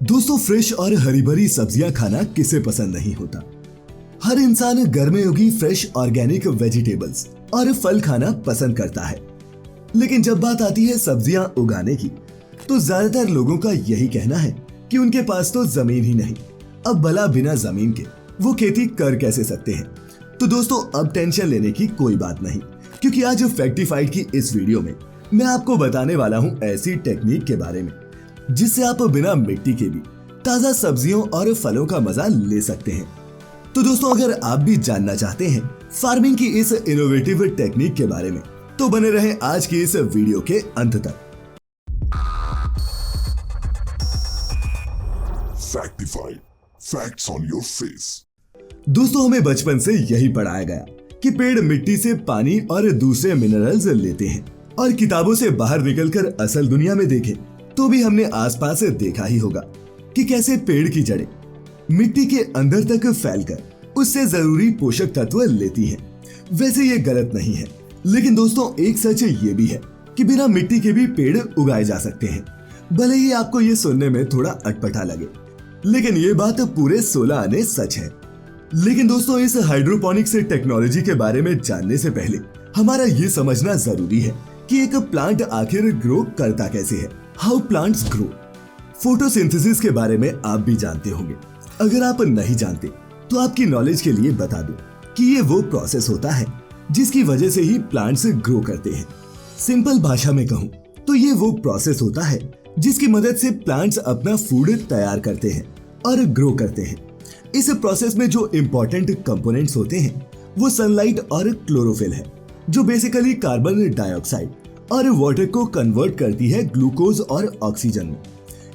दोस्तों, फ्रेश और हरी भरी सब्जियां खाना किसे पसंद नहीं होता। हर इंसान घर में उगी फ्रेश ऑर्गेनिक वेजिटेबल्स और फल खाना पसंद करता है। लेकिन जब बात आती है सब्जियां उगाने की, तो ज्यादातर लोगों का यही कहना है कि उनके पास तो जमीन ही नहीं, अब भला बिना जमीन के वो खेती कर कैसे सकते हैं। तो दोस्तों, अब टेंशन लेने की कोई बात नहीं, क्योंकि आज फैक्टिफाइड की इस वीडियो में मैं आपको बताने वाला हूं ऐसी टेक्निक के बारे में जिससे आप बिना मिट्टी के भी ताजा सब्जियों और फलों का मजा ले सकते हैं। तो दोस्तों, अगर आप भी जानना चाहते हैं फार्मिंग की इस इनोवेटिव टेक्निक के बारे में, तो बने रहे आज की इस वीडियो के अंत तक। फैक्टिफाइड, फैक्ट्स ऑन योर फेस। दोस्तों, हमें बचपन से यही पढ़ाया गया कि पेड़ मिट्टी से पानी और दूसरे मिनरल्स लेते हैं, और किताबों से बाहर निकलकर असल दुनिया में देखें तो भी हमने आसपास देखा ही होगा कि कैसे पेड़ की जड़ें मिट्टी के अंदर तक फैलकर उससे जरूरी पोषक तत्व लेती हैं। वैसे ये गलत नहीं है, लेकिन दोस्तों एक सच ये भी है कि बिना मिट्टी के भी पेड़ उगाए जा सकते हैं। भले ही आपको ये सुनने में थोड़ा अटपटा लगे, लेकिन ये बात पूरे 16 आने सच है। लेकिन दोस्तों, इस हाइड्रोपोनिक्स टेक्नोलॉजी के बारे में जानने से पहले हमारा ये समझना जरूरी है कि एक प्लांट आखिर ग्रो करता कैसे है। How plants grow. फोटोसिंथेसिस के बारे में आप भी जानते होंगे। अगर आप नहीं जानते तो आपकी नॉलेज के लिए बता दूं कि ये वो प्रोसेस होता है जिसकी वजह से ही प्लांट्स ग्रो करते हैं। सिंपल भाषा में कहूं तो ये वो प्रोसेस होता है जिसकी मदद से प्लांट्स अपना फूड तैयार करते हैं और ग्रो करते हैं। इस प्रोसेस में जो इम्पोर्टेंट कंपोनेंट्स होते हैं वो सनलाइट और क्लोरोफिल है, जो बेसिकली कार्बन डाइऑक्साइड और वाटर को कन्वर्ट करती है ग्लूकोज और ऑक्सीजन में।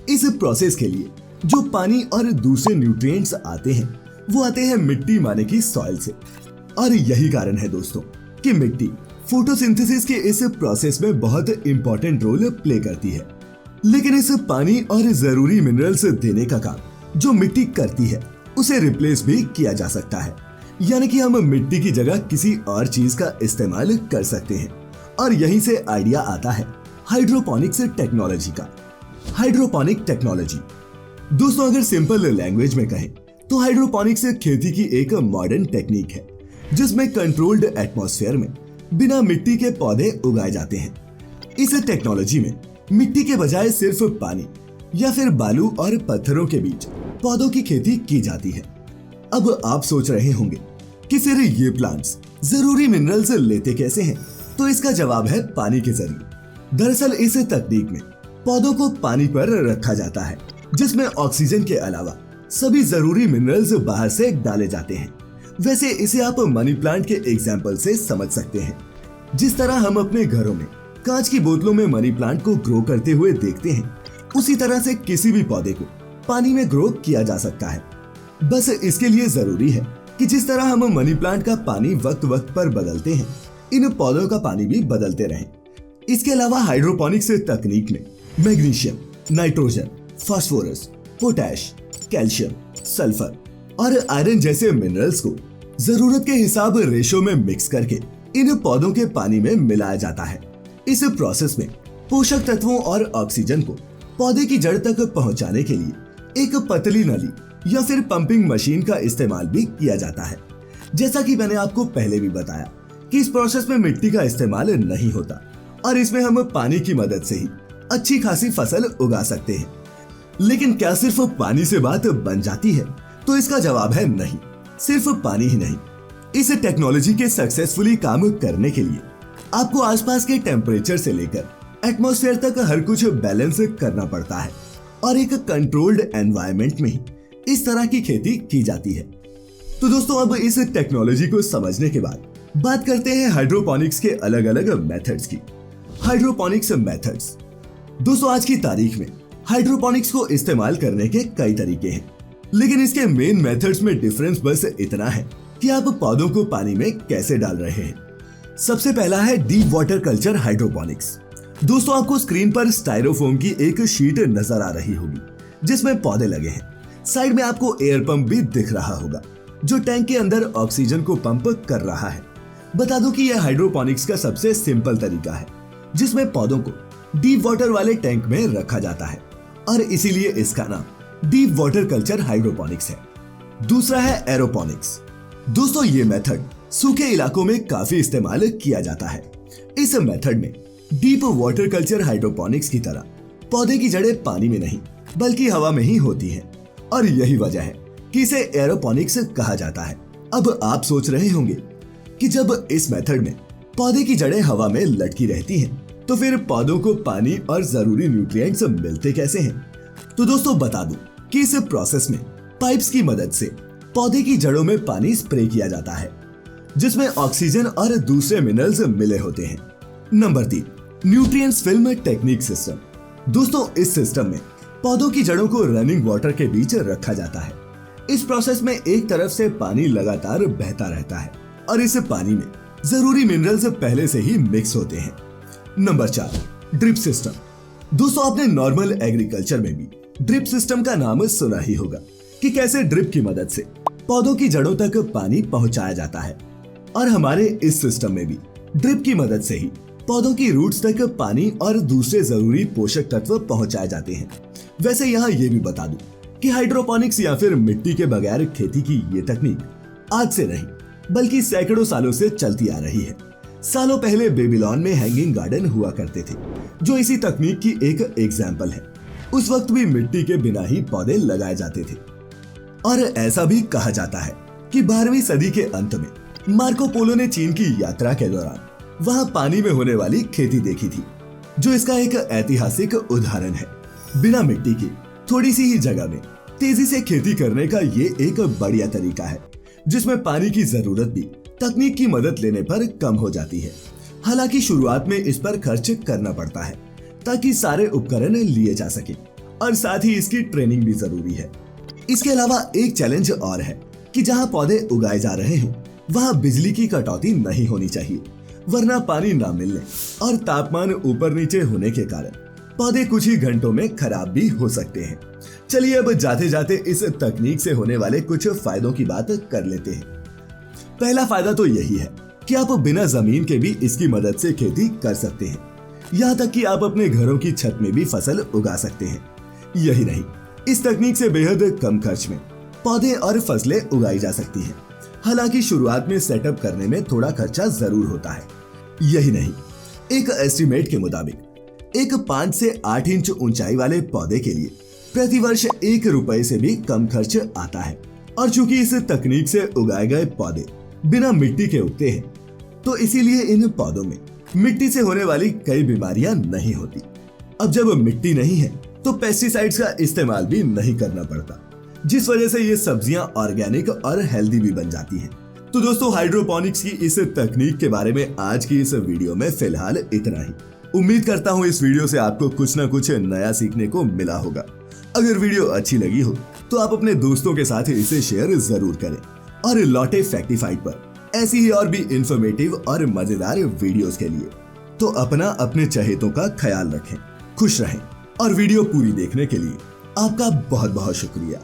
इस प्रोसेस के लिए जो पानी और दूसरे न्यूट्रिएंट्स आते हैं वो आते हैं मिट्टी माने की सॉइल से। और यही कारण है दोस्तों कि मिट्टी फोटोसिंथेसिस के इस प्रोसेस में बहुत इंपॉर्टेंट रोल प्ले करती है। लेकिन इस पानी और जरूरी मिनरल्स देने का काम जो मिट्टी करती है उसे रिप्लेस भी किया जा सकता है, यानी कि हम मिट्टी की जगह किसी और चीज का इस्तेमाल कर सकते हैं। और यहीं से आइडिया आता है हाइड्रोपोनिक्स टेक्नोलॉजी का। हाइड्रोपोनिक टेक्नोलॉजी दोस्तों, अगर सिंपल लैंग्वेज में कहें तो हाइड्रोपोनिक्स खेती की एक मॉडर्न टेक्निक है जिसमें कंट्रोल्ड एटमॉस्फेयर में बिना मिट्टी के पौधे उगाए जाते हैं। इस टेक्नोलॉजी में मिट्टी के बजाय सिर्फ पानी या फिर बालू और पत्थरों के बीच पौधों की खेती की जाती है। अब आप सोच रहे होंगे कि फिर ये प्लांट्स जरूरी मिनरल्स लेते कैसे हैं? तो इसका जवाब है पानी के जरिए। दरअसल इस तकनीक में पौधों को पानी पर रखा जाता है जिसमें ऑक्सीजन के अलावा सभी जरूरी मिनरल्स बाहर से डाले जाते हैं। वैसे इसे आप मनी प्लांट के एग्जाम्पल से समझ सकते हैं। जिस तरह हम अपने घरों में कांच की बोतलों में मनी प्लांट को ग्रो करते हुए देखते हैं, उसी तरह से किसी भी पौधे को पानी में ग्रो किया जा सकता है। बस इसके लिए जरूरी है कि जिस तरह हम मनी प्लांट का पानी वक्त वक्त पर बदलते हैं, इन पौधों का पानी भी बदलते रहें। इसके अलावा हाइड्रोपोनिक्स तकनीक में magnesium, nitrogen, phosphorus, potash, calcium, sulphur और आयरन जैसे मिनरल्स को जरूरत के हिसाब रेशो में मिक्स करके इन पौधों के पानी में मिलाया जाता है। इस प्रोसेस में पोषक तत्वों और ऑक्सीजन को पौधे की जड़ तक पहुंचाने के लिए एक पतली नली या फिर पंपिंग मशीन का इस्तेमाल भी किया जाता है। जैसा कि मैंने आपको पहले भी बताया कि इस प्रोसेस में मिट्टी का इस्तेमाल नहीं होता और इसमें हम पानी की मदद से ही अच्छी खासी फसल उगा सकते हैं। लेकिन क्या सिर्फ पानी से बात बन जाती है? तो इसका जवाब है नहीं। सिर्फ पानी ही नहीं, इस टेक्नोलॉजी के सक्सेसफुली काम करने के लिए आपको आसपास के टेम्परेचर से लेकर एटमॉस्फेयर तक हर कुछ बैलेंस करना पड़ता है, और एक कंट्रोल्ड एनवायरनमेंट में ही इस तरह की खेती की जाती है। तो दोस्तों, अब इस टेक्नोलॉजी को समझने के बाद बात करते हैं हाइड्रोपोनिक्स के अलग अलग मेथड्स की। हाइड्रोपोनिक्स मेथड्स दोस्तों, आज की तारीख में हाइड्रोपोनिक्स को इस्तेमाल करने के कई तरीके हैं, लेकिन इसके मेन मेथड्स में डिफरेंस बस इतना है कि आप पौधों को पानी में कैसे डाल रहे हैं। सबसे पहला है डीप वाटर कल्चर हाइड्रोपोनिक्स। दोस्तों, आपको स्क्रीन पर स्टाइरोफोम की एक शीट नजर आ रही होगी जिसमें पौधे लगे हैं। साइड में आपको एयर पंप भी दिख रहा होगा जो टैंक के अंदर ऑक्सीजन को पंप कर रहा है। बता दूं कि यह हाइड्रोपोनिक्स का सबसे सिंपल तरीका है जिसमें पौधों को डीप वाटर वाले टैंक में रखा जाता है, और इसीलिए इसका नाम डीप वाटर कल्चर हाइड्रोपोनिक्स है। दूसरा है एरोपोनिक्स। दोस्तों ये मेथड सूखे इलाकों में काफी इस्तेमाल किया जाता है। इस मेथड में डीप वाटर कल्चर हाइड्रोपोनिक्स की तरह पौधे की जड़ें पानी में नहीं बल्कि हवा में ही होती हैं और यही वजह है कि इसे एरोपोनिक्स कहा जाता है। अब आप सोच रहे होंगे कि जब इस मेथड में पौधे की जड़ें हवा में लटकी रहती हैं, तो फिर पौधों को पानी और जरूरी न्यूट्रिएंट्स मिलते कैसे हैं? तो दोस्तों बता दूं कि इस प्रोसेस में पाइप्स की मदद से पौधे की जड़ों में पानी स्प्रे किया जाता है, जिसमें ऑक्सीजन और दूसरे मिनरल्स मिले होते हैं। Number 3, nutrients film technique system. दोस्तों इस सिस्टम में पौधों की जड़ों को रनिंग वाटर के बीच रखा जाता है। इस प्रोसेस में एक तरफ से पानी लगातार बहता रहता है और इस पानी में जरूरी मिनरल्स पहले से ही मिक्स होते हैं। Number 4, drip system. दोस्तों आपने नॉर्मल एग्रीकल्चर में भी ड्रिप सिस्टम का नाम सुना ही होगा कि कैसे ड्रिप की मदद से पौधों की जड़ों तक पानी पहुंचाया जाता है, और हमारे इस सिस्टम में भी ड्रिप की मदद से ही पौधों की रूट्स तक पानी और दूसरे जरूरी पोषक तत्व पहुंचाए जाते हैं। वैसे यहाँ ये भी बता दूं कि हाइड्रोपोनिक्स या फिर मिट्टी के बगैर खेती की ये तकनीक आज से नहीं बल्कि सैकड़ों सालों से चलती आ रही है। सालों पहले बेबीलोन में हैंगिंग गार्डन हुआ करते थे, जो इसी तकनीक की एक एग्जाम्पल है। उस वक्त भी मिट्टी के बिना ही पौधे लगाए जाते थे, और ऐसा भी कहा जाता है कि 12वीं सदी के अंत में मार्को पोलो ने चीन की यात्रा के दौरान वहां पानी में होने वाली खेती देखी थी, जो इसका एक ऐतिहासिक उदाहरण है। बिना मिट्टी की थोड़ी सी ही जगह में तेजी से खेती करने का ये एक बढ़िया तरीका है, जिसमें पानी की जरूरत भी तकनीक की मदद लेने पर कम हो जाती है। हालांकि शुरुआत में इस पर खर्च करना पड़ता है ताकि सारे उपकरण लिए जा सके, और साथ ही इसकी ट्रेनिंग भी जरूरी है। इसके अलावा एक चैलेंज और है कि जहां पौधे उगाए जा रहे हों वहां बिजली की कटौती नहीं होनी चाहिए, वरना पानी ना मिलने और तापमान ऊपर नीचे होने के कारण पौधे कुछ ही घंटों में खराब भी हो सकते हैं। चलिए अब जाते जाते इस तकनीक से होने वाले कुछ फायदों की बात कर लेते हैं। पहला फायदा तो यही है कि आप बिना जमीन के भी इसकी मदद से खेती कर सकते हैं। यहाँ तक कि आप अपने घरों की छत में भी फसल उगा सकते हैं। यही नहीं, इस तकनीक से बेहद कम खर्च में पौधे और फसलें उगाई जा सकती हैं। हालांकि शुरुआत में सेटअप करने में थोड़ा खर्चा जरूर होता है। यही नहीं, एक एस्टीमेट के मुताबिक एक 5 से 8 इंच ऊंचाई वाले पौधे के लिए प्रति वर्ष 1 रुपए से भी कम खर्च आता है। और चूंकि इस तकनीक से उगाए गए पौधे बिना मिट्टी के उगते हैं, तो इसीलिए इन पौधों में मिट्टी से होने वाली कई बीमारियां नहीं होती। अब जब मिट्टी नहीं है तो पेस्टिसाइड्स का इस्तेमाल भी नहीं करना पड़ता, जिस वजह से ये सब्जियां ऑर्गेनिक और हेल्दी भी बन जाती हैं। तो दोस्तों हाइड्रोपोनिक्स की इस तकनीक के बारे में आज की इस वीडियो में फिलहाल इतना ही। उम्मीद करता हूँ इस वीडियो से आपको कुछ ना कुछ नया सीखने को मिला होगा। अगर वीडियो अच्छी लगी हो तो आप अपने दोस्तों के साथ इसे शेयर जरूर करें, और लौटे फैक्टिफाइड पर ऐसी ही और भी इंफॉर्मेटिव और मजेदार वीडियोस के लिए तो अपने चहेतों का ख्याल रखें, खुश रहें, और वीडियो पूरी देखने के लिए आपका बहुत बहुत शुक्रिया।